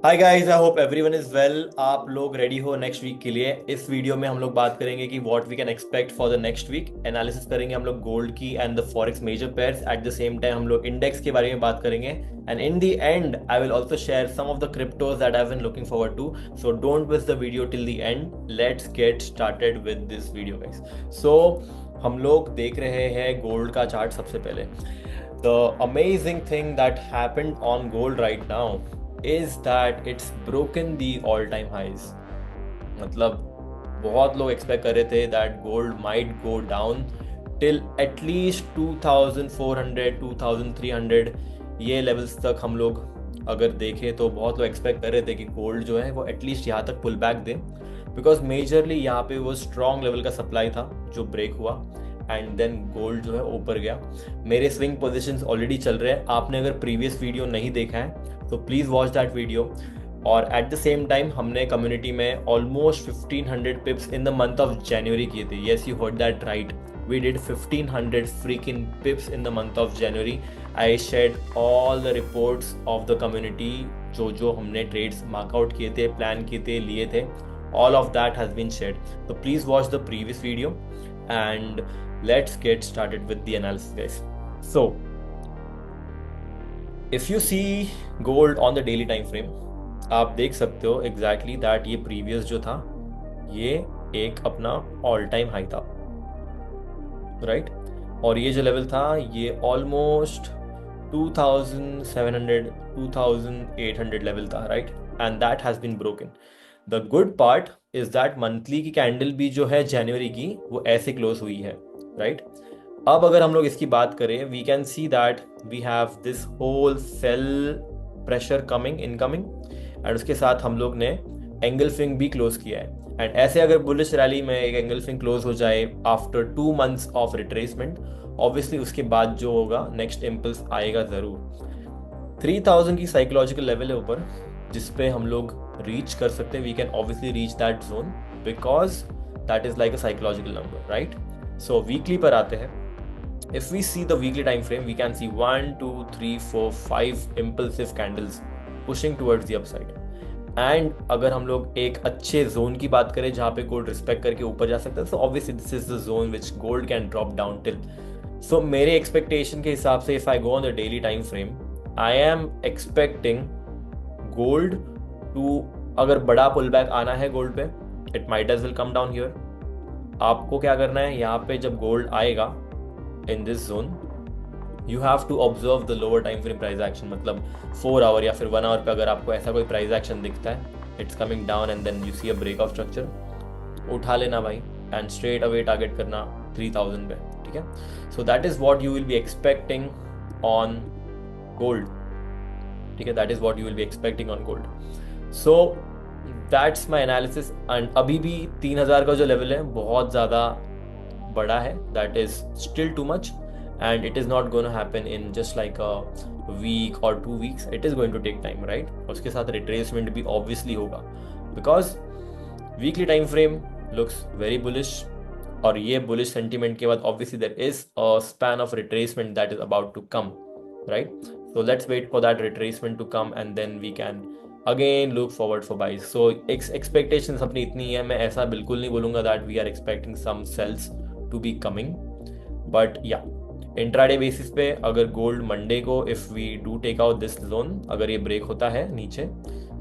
Hi guys, I hope everyone is well. आप लोग ready हो नेक्स्ट वीक के लिए? इस वीडियो में हम लोग बात करेंगे कि what we can expect for the next week. Analysis करेंगे हम लोग गोल्ड की and the forex major pairs. At the same time हम लोग इंडेक्स के बारे में बात करेंगे and in the end I will also share some of the cryptos that I have been looking forward to. So don't miss the video till the end. Let's get started with this video guys. सो हम लोग देख रहे हैं gold का chart. सबसे पहले the amazing thing that happened on gold right now is that it's broken the all time highs। मतलब बहुत लोग एक्सपेक्ट कर रहे थे that gold might go down till at least 2400 2300। ये लेवल्स तक हम लोग अगर देखें तो बहुत लोग एक्सपेक्ट कर रहे थे कि गोल्ड जो है वो एटलीस्ट यहाँ तक पुल बैक दे, बिकॉज मेजरली यहाँ पे वो स्ट्रॉन्ग लेवल का सप्लाई था जो ब्रेक हुआ एंड देन गोल्ड जो है ऊपर गया। मेरे स्विंग पोजीशंस ऑलरेडी चल रहे हैं। आपने अगर प्रीवियस वीडियो नहीं देखा है तो प्लीज़ वॉच दैट वीडियो। और एट द सेम टाइम हमने कम्युनिटी में almost 1500 pips in the month of January किए थे। Yes, you heard that right, we did 1500 freaking pips in the month of January। I shared all the reports of the community, जो जो हमने trades मार्कआउट किए थे, plan किए थे, लिए थे, all of that has been shared। So please watch the previous video and let's get started with the analysis guys। So if you see gold on the daily time frame, आप देख सकते हो exactly that ये previous जो था ये एक अपना ऑल टाइम हाई था, राइट और ये जो लेवल था ये ऑलमोस्ट 2700 2800 लेवल था, right and that has been broken. The good part is that monthly की कैंडल भी जो है जनवरी की वो ऐसे क्लोज हुई है, राइट। अब अगर हम लोग इसकी बात करें we can see that we have this whole sell pressure coming incoming and उसके साथ हम लोग ने एंगल्फिंग भी क्लोज किया है। एंड ऐसे अगर बुलिश रैली में एक एंगल्फिंग क्लोज हो जाए after 2 months of retracement, obviously उसके बाद जो होगा नेक्स्ट इम्पल्स आएगा ज़रूर। 3000 की साइकोलॉजिकल लेवल है ऊपर जिस पे हम लोग रीच कर सकते हैं। We can obviously reach that zone because that is like a psychological number, right. So weekly पर आते हैं। If we see the weekly time frame, we can see 1, 2, 3, 4, 5 impulsive candles pushing towards the upside। And अगर हम लोग एक अच्छे zone की बात करें जहाँ पे गोल्ड रिस्पेक्ट करके ऊपर जा सकता है, so obviously this is the zone which gold can drop down till. So मेरे एक्सपेक्टेशन के हिसाब से if I go on the daily time frame, I am expecting gold to, अगर बड़ा पुल बैक आना है गोल्ड पे, it might as well come down here. आपको क्या करना है, यहाँ पे जब गोल्ड आएगा in this zone you have to observe the lower time frame price action। मतलब 4 hour या फिर 1 hour पे अगर आपको ऐसा कोई प्राइस एक्शन दिखता है, it's coming down and then you see a break of structure, उठा लेना भाई and straight away target करना 3000 पे, ठीक है। so that is what you will be expecting on gold, ठीक है, that is what you will be expecting on gold। so that's my analysis। and अभी भी 3000 का जो लेवल है बहुत ज़्यादा बड़ा है, that is still too much and it is not going to happen in just like a week और 2 weeks। It is going to take time, right. उसके साथ रिट्रेसमेंट भी ऑब्वियसली होगा because weekly time frame looks very bullish और ये bullish sentiment के बाद obviously there is a span of retracement that is about to come, right. So let's wait for that retracement to come and then we can again look forward for buys. So expectations अपनी इतनी है, मैं ऐसा बिल्कुल नहीं बोलूंगा that we are expecting some sales to be coming, but yeah intraday basis पे अगर गोल्ड मंडे को if we do take out this zone, अगर ये ब्रेक होता है नीचे,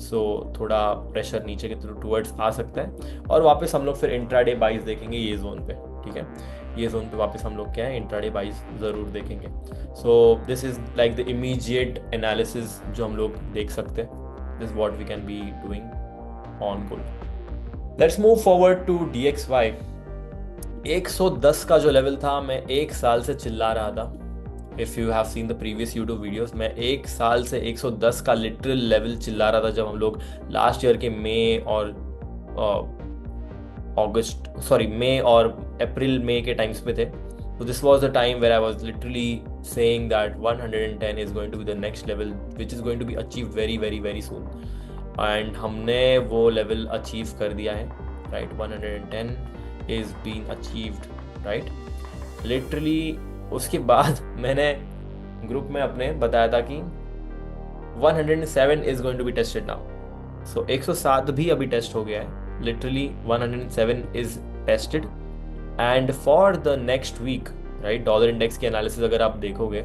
so थोड़ा प्रेशर नीचे के टूवर्ड्स आ सकता है और वापस हम लोग फिर इंट्राडे बाइज देखेंगे ये जोन पे, ठीक है। ये जोन पे वापस हम लोग क्या है इंट्राडे बाइज ज़रूर देखेंगे। So this is like the immediate analysis जो हम लोग देख सकते हैं। This what we can be doing on gold. Let's move forward to DXY। 110 का जो लेवल था, मैं एक साल से चिल्ला रहा था। If you have seen the previous YouTube videos, मैं एक साल से 110 का लिटरल लेवल चिल्ला रहा था जब हम लोग लास्ट ईयर के मई और अप्रैल मई के टाइम्स पे थे। तो this was the time where I was literally saying that 110 is going to be the next level which is going to be achieve very very very soon. And हमने वो level achieve कर दिया है, right. 110 is being achieved, right? Literally उसके बाद मैंने group में अपने बताया था कि 107 is going to be tested now। सो 107 भी अभी टेस्ट हो गया है, literally 107 is tested. And for the next week, right, dollar index की एनालिसिस अगर आप देखोगे,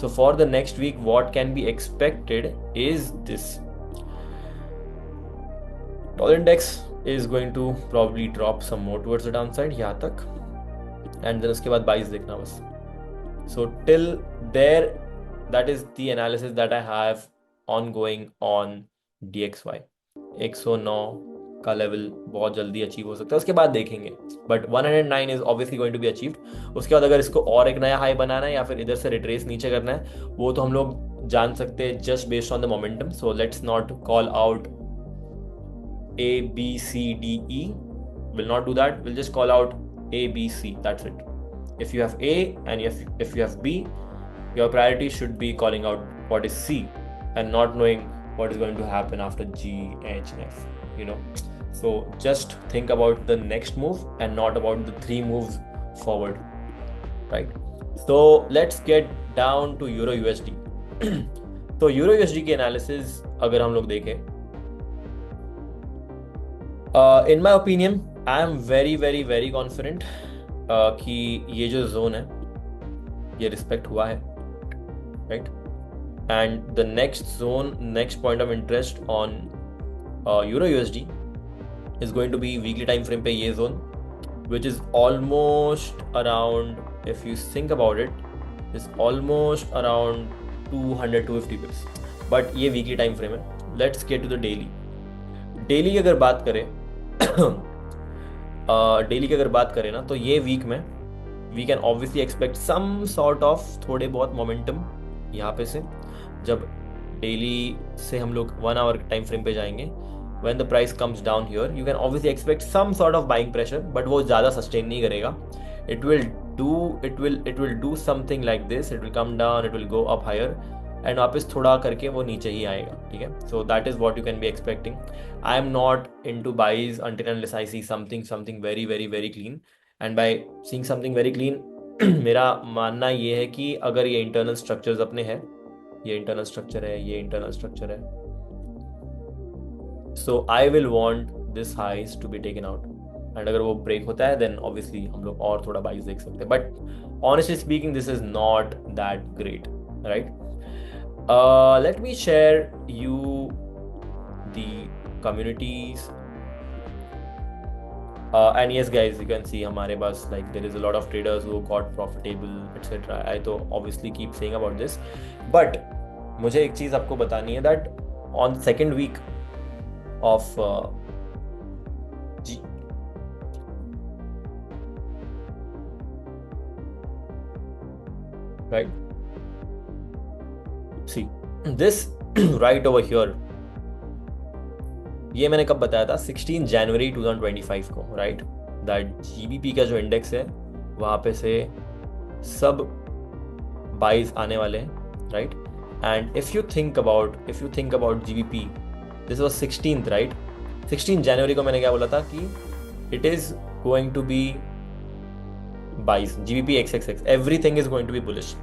so for the next week what can be expected is this, dollar index is going to probably drop some more towards the downside यहाँ तक, and then उसके बाद 22 देखना बस। So till there, that is the analysis that I have ongoing on DXY। 109 का level बहुत जल्दी achieve हो सकता है, उसके बाद देखेंगे, but 109 is obviously going to be achieved. उसके बाद अगर इसको और एक नया हाई बनाना है या फिर इधर से रिट्रेस नीचे करना है, वो तो हम लोग जान सकते हैं just based on the momentum. So let's not call out A B C D E, will not do that, we'll just call out A B C, that's it. If you have A and if you have B, your priority should be calling out what is C and not knowing what is going to happen after G, H and F, you know. So just think about the next move and not about the 3 moves forward, right? So let's get down to Euro USD. तो Euro USD की analysis अगर हम लोग देखें, in my opinion I am very confident कि ये जो zone है ये रिस्पेक्ट हुआ है, right. And the next zone, next point of interest on euro USD is going to be weekly time frame पे ये zone, which is almost around, if you think about it, is almost around 200-250 pips, but ये weekly time frame है। Let's get to the daily. Daily की अगर बात करें daily की अगर बात करें ना, तो ये वीक में we can obviously expect some sort of थोड़े बहुत मोमेंटम यहाँ पे से। जब डेली से हम लोग 1 आवर टाइम फ्रेम पे जाएंगे, when the price comes down here, you can obviously expect some sort of buying pressure, but वो ज़्यादा सस्टेन नहीं करेगा। It will do something like this, it will come down, it will go up higher and वापस थोड़ा करके वो नीचे ही आएगा, ठीक है। So that is what you can be expecting. I am not into buys until unless I see something very clean, and by seeing something very clean मेरा मानना ये है कि अगर ये इंटरनल स्ट्रक्चर्स अपने हैं, ये इंटरनल स्ट्रक्चर है, ये इंटरनल स्ट्रक्चर है, so I will want this highs to be taken out, and अगर वो ब्रेक होता है देन ऑब्वियसली हम लोग और थोड़ा बाइज देख सकते हैं, but honestly speaking this is not that great, right. Let me share you the communities, and yes guys, you can see हमारे पास like there is a lot of traders who got profitable etc. I तो obviously keep saying about this, but मुझे एक चीज़ आपको बतानी है that on second week of right, see this right over here, ये मैंने कब बताया था, 16 जनवरी 2025 को, राइट। दैट GBP का जो इंडेक्स है वहाँ पे से सब बाइज आने वाले हैं, right. And if you think about GBP, this was 16th, right. 16 जनवरी को मैंने क्या बोला था कि it is going to be buys, GBP XXX, everything is going to be bullish.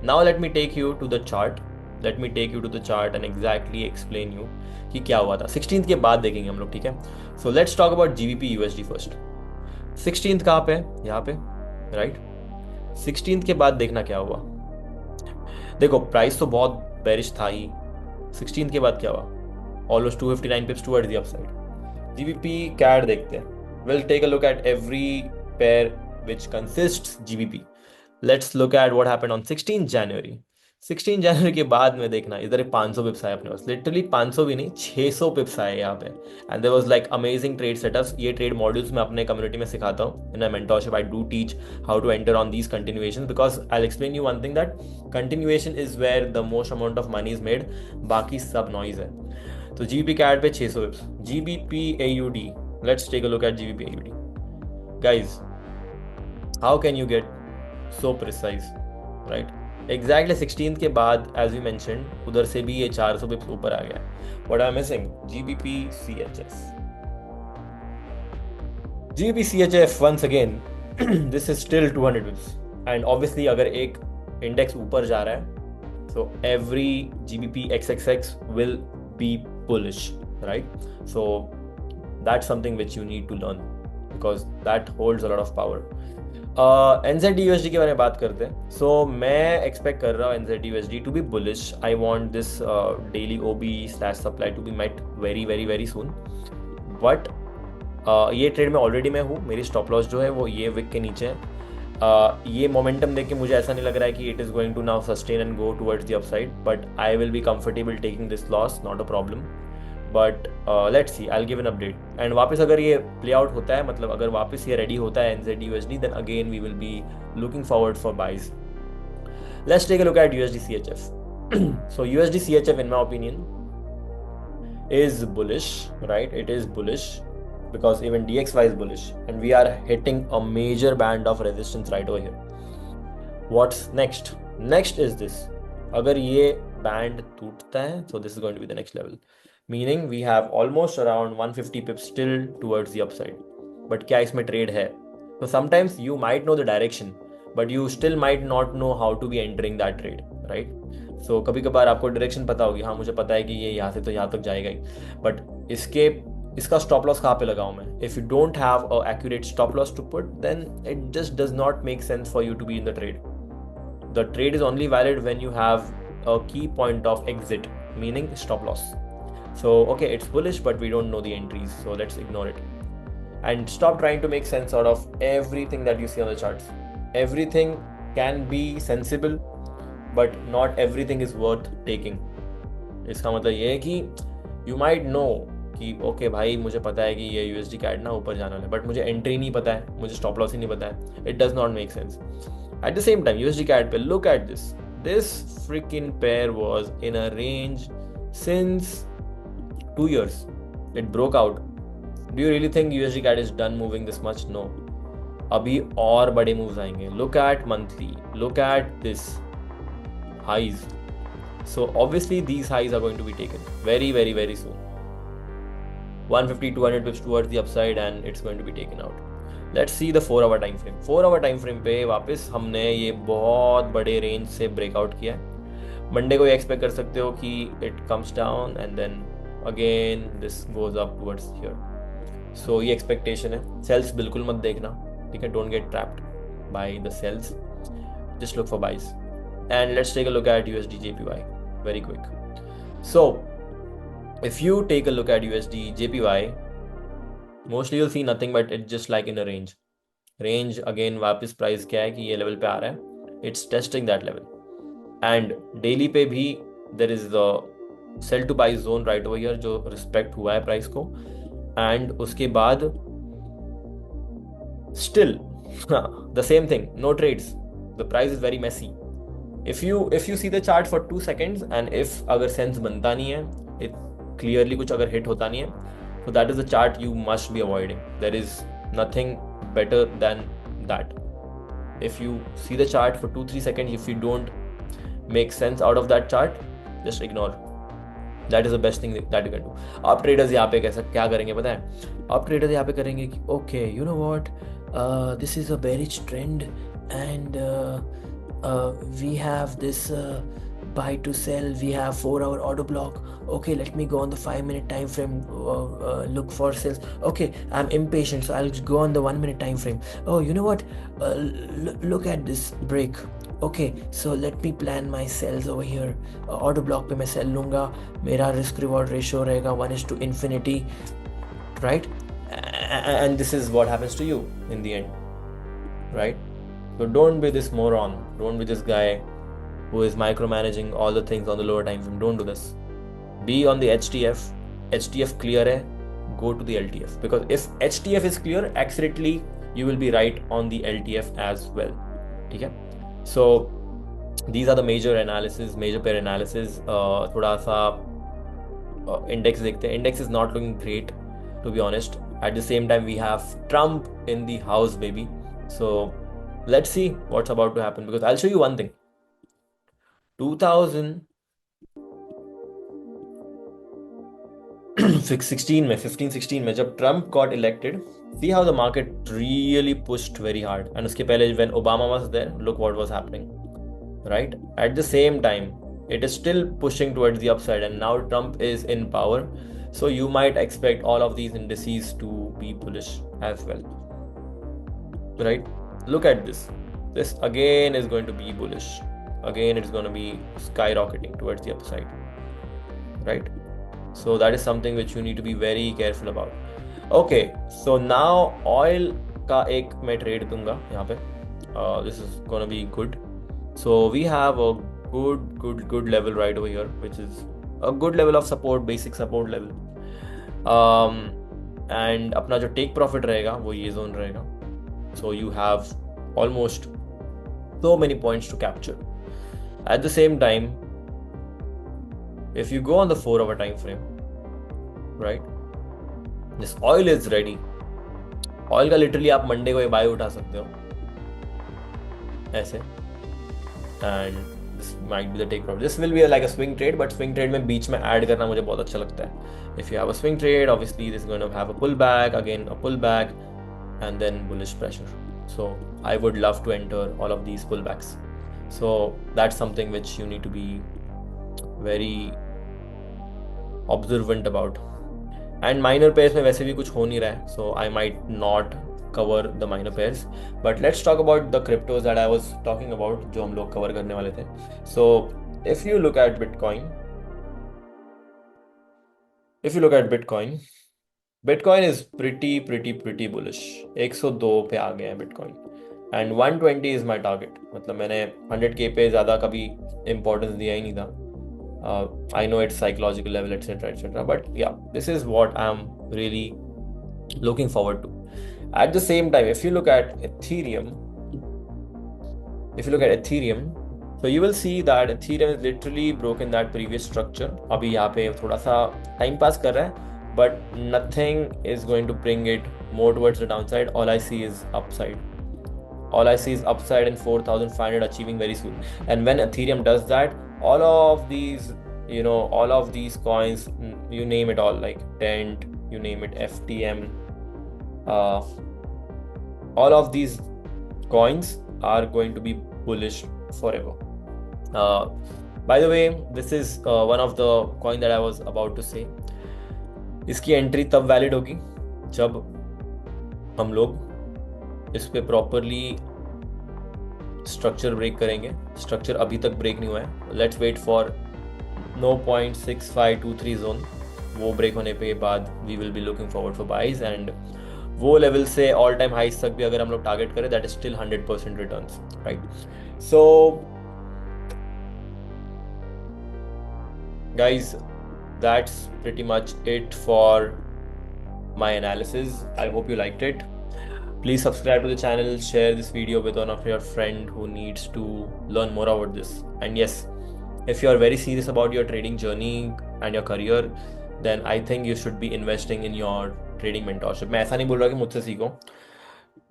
Now let me take you to the chart, and exactly explain you कि क्या हुआ था। 16th के बाद देखेंगे हम लोग, ठीक है। So let's talk about GBP USD first. 16th कहाँ पे, यहाँ पे, राइट। 16th के बाद देखना क्या हुआ। देखो प्राइस तो बहुत बेरिश था ही, 16th के बाद क्या हुआ, almost 259 pips towards the upside. GBP CAD देखते हैं, will take a look at every pair which consists GBP। Let's look at what happened on 16 January. 16 जनवरी के बाद में देखना, इधर 500 पिप्स आए अपने पास, लिटरली 500 भी नहीं, 600 पिप्स आए यहाँ पे। And there was like amazing trade setups. ये ट्रेड मॉड्यूल्स मैं अपने कम्युनिटी में सिखाता हूँ in my mentorship. I do teach how to enter on these continuations, because I will explain you one thing, that continuation is where the most amount of money is made, बाकी सब noise है। तो GBP CAD पे 600 pips. GBP AUD, let's take a look at GBP AUD। Guys, how can you get so precise, right. Exactly 16th के बाद as you mentioned, उधर से भी ये 400 पिप्स ऊपर आ गया। What I am missing, GBP CHF once again, this is still 200 pips, and obviously अगर एक इंडेक्स ऊपर जा रहा है, so every GBP XXX will be bullish, right? So that's something which you need to learn because that holds a lot of power. NZD USD के बारे में बात करते हैं. सो मैं एक्सपेक्ट कर रहा हूँ NZD USD to be bullish. I want this daily OB slash supply to be met very very very soon. But ये ट्रेड में ऑलरेडी मैं हूँ. मेरी स्टॉप लॉस जो है वो ये विक के नीचे है. ये मोमेंटम देख के मुझे ऐसा नहीं लग रहा है कि it is going to now sustain and go towards the upside, but I will be comfortable taking this loss, not a problem. But let's see, I will give an update. And वापस अगर ये play out होता है, मतलब अगर वापस ये ready होता है NZD USD, then again we will be looking forward for buys. Let's take a look at USD CHF. So USD CHF in my opinion is bullish, right? It is bullish because even DXY is bullish and we are hitting a major band of resistance right over here. What's next? Next is this. अगर ये band टूटता है, so this is going to be the next level, meaning we have almost around 150 pips still towards the upside. But क्या इसमें trade है? So sometimes you might know the direction, but you still might not know how to be entering that trade, right? सो कभी कभार आपको direction पता होगी, हाँ मुझे पता है कि ये यहाँ से तो यहाँ तक जाएगा ही, बट इसका स्टॉप लॉस कहाँ पे लगाऊँ मैं? If you don't have a accurate stop loss to put, then it just does not make sense for you to be in the trade. The trade is only valid when you have a key point of exit, meaning stop loss. So okay, it's bullish but we don't know the entries, so let's ignore it and stop trying to make sense out of everything that you see on the charts. Everything can be sensible, but not everything is worth taking. इसका मतलब ये है कि you might know कि okay भाई मुझे पता है कि ये यूएसडी कैड ना ऊपर जाना है, बट मुझे एंट्री नहीं पता है, मुझे स्टॉप लॉस ही नहीं पता है. It does not make sense. At the same time USD CAD पे look at this freaking pair was in a range since 2 years. It broke out. Do you really think USD CAD is done moving this much? No. अभी और बड़े moves आएंगे. Look at monthly. Look at this highs. So obviously these highs are going to be taken very very very soon. 150 200 pips towards the upside and it's going to be taken out. Let's see the 4 hour time frame. 4 hour time frame पे वापस हमने ये बहुत बड़े range से breakout किया है. Monday को ये एक्सपेक्ट कर सकते हो कि it comes down and then again this goes up towards here. सो ये एक्सपेक्टेशन है. सेल्स बिल्कुल मत देखना, ठीक है? Don't get trapped by the sales, just look for buys. And let's take a look at USD JPY very quick. So if you take a look at USD JPY, mostly you'll see nothing but it just like in a range. Again वापस price क्या है कि ये level पे आ रहा है, it's testing that level. And daily पे भी there is the sell to by zone right over here जो रिस्पेक्ट हुआ है प्राइस को. And उसके बाद still the same thing, no trades. The price is very messy. If you see the chart for 2 seconds and if अगर sense बनता नहीं है, it clearly कुछ अगर हिट होता नहीं है, so that is the chart you must be avoiding. There is nothing better than that. If you see the chart for 2-3 seconds, if you don't make sense out of that chart, just ignore. That is the best thing that you can do. आप traders यहाँ पे कैसा क्या करेंगे पता है? आप traders यहाँ पे करेंगे कि okay you know what, this is a bearish trend and we have this buy to sell, we have 4 hour order block. Okay, let me go on the 5-minute time frame, look for sales. Okay, I'm impatient, so I'll go on the 1-minute time frame. Oh, you know what, look at this break. Okay, so let me plan my sells over here. Order block पे मैं sell लूँगा, मेरा risk reward ratio रहेगा 1:infinity, right? And this is what happens to you in the end, right? So don't be this moron, don't be this guy who is micromanaging all the things on the lower time frame. Don't do this. Be on the HTF clear है, go to the LTF, because if HTF is clear accurately, you will be right on the LTF as well. ठीक है? So these are the major pair analysis. थोड़ा सा index देखते हैं. Index is not looking great, to be honest. At the same time, we have Trump in the house, baby. So let's see what's about to happen, because I'll show you one thing. 15-16 में जब Trump got elected, see how the market really pushed very hard. And उसके पहले when Obama was there, look what was happening, right? At the same time, it is still pushing towards the upside, and now Trump is in power. So you might expect all of these indices to be bullish as well, right? Look at this. This again is going to be bullish. Again, it's going to be skyrocketing towards the upside, right? So that is something which you need to be very careful about. Okay, so now oil का एक मैं trade दूंगा यहाँ पे. This is gonna be good. So we have a good level right over here, which is a good level of support, basic support level. And अपना जो take profit रहेगा वो ये zone रहेगा. So you have almost so many points to capture. At the same time, if you go on the 4-hour time frame, right, this oil is ready. Oil का literally आप Monday को bye उठा सकते हो ऐसे, and this might be the take profit. This will be like a swing trade, but swing trade में बीच में add करना मुझे बहुत अच्छा लगता है. If you have a swing trade, obviously this is going to have a pullback, again a pullback, and then bullish pressure. So I would love to enter all of these pullbacks. So that's something which you need to be very observant about. And minor pairs में वैसे भी कुछ हो नहीं रहा है, so I might not cover the minor pairs. But let's talk about the cryptos that I was talking about, जो हम लोग cover करने वाले थे. So if you look at Bitcoin, Bitcoin is pretty bullish. 102 पे आ गया है Bitcoin, and 120 is my target. मतलब मैंने 100K पे ज़्यादा कभी importance दिया ही नहीं था. I know it's psychological level, etc. But yeah, this is what I'm really looking forward to. At the same time, if you look at Ethereum, so you will see that Ethereum is literally broken that previous structure. अभी यहाँ पे थोड़ा सा time pass कर रहा है, but nothing is going to bring it more towards the downside. All I see is upside. And 4,500 achieving very soon. And when Ethereum does that, all of these coins, you name it all, like Dent, you name it, FTM, all of these coins are going to be bullish forever. By the way, this is one of the coin that I was about to say. इसकी entry तब valid होगी जब हम लोग इस पे properly structure break करेंगे. Structure अभी तक ब्रेक नहीं हुआ है. Let's wait for 0.6523 zone. वो ब्रेक होने पे बाद we will be looking forward for buys, and वो लेवल से ऑल टाइम हाइस तक भी अगर हम लोग टारगेट करें, that is still 100% returns, right? So guys, that's pretty much it for my analysis. I hope you liked it. Please subscribe to the channel, share this video with one of your friend who needs to learn more about this. And yes, if you are very serious about your trading journey and your career, then I think you should be investing in your trading mentorship. मैं ऐसा नहीं बोल रहा कि मुझसे सीखो,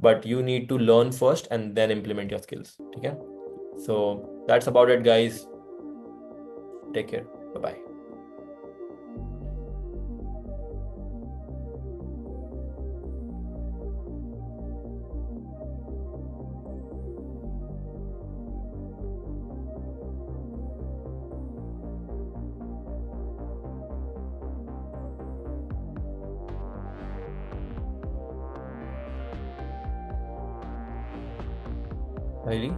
but you need to learn first and then implement your skills. ठीक है? So that's about it, guys. Take care. Bye-bye. Really?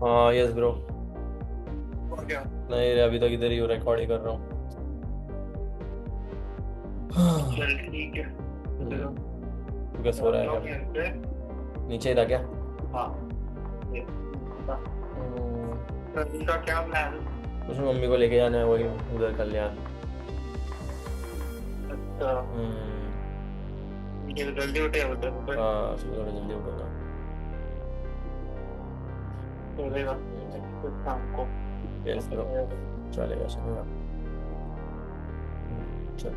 हाँ, यस ब्रो. क्या? नहीं रे, अभी तक इधर ही रिकॉर्ड ही कर रहा हूँ. चल ठीक है. तू क्या सो रहा है क्या? नीचे ही था क्या? हाँ. इनका क्या प्लान? कुछ मम्मी को लेके जाना है, वही उधर कल्याण. अच्छा. ये जल्दी उठे उधर. हाँ, सुबह जल्दी उठूंगा. चलेगा शाम को. यस ब्रो, चलेगा चलेगा. चल.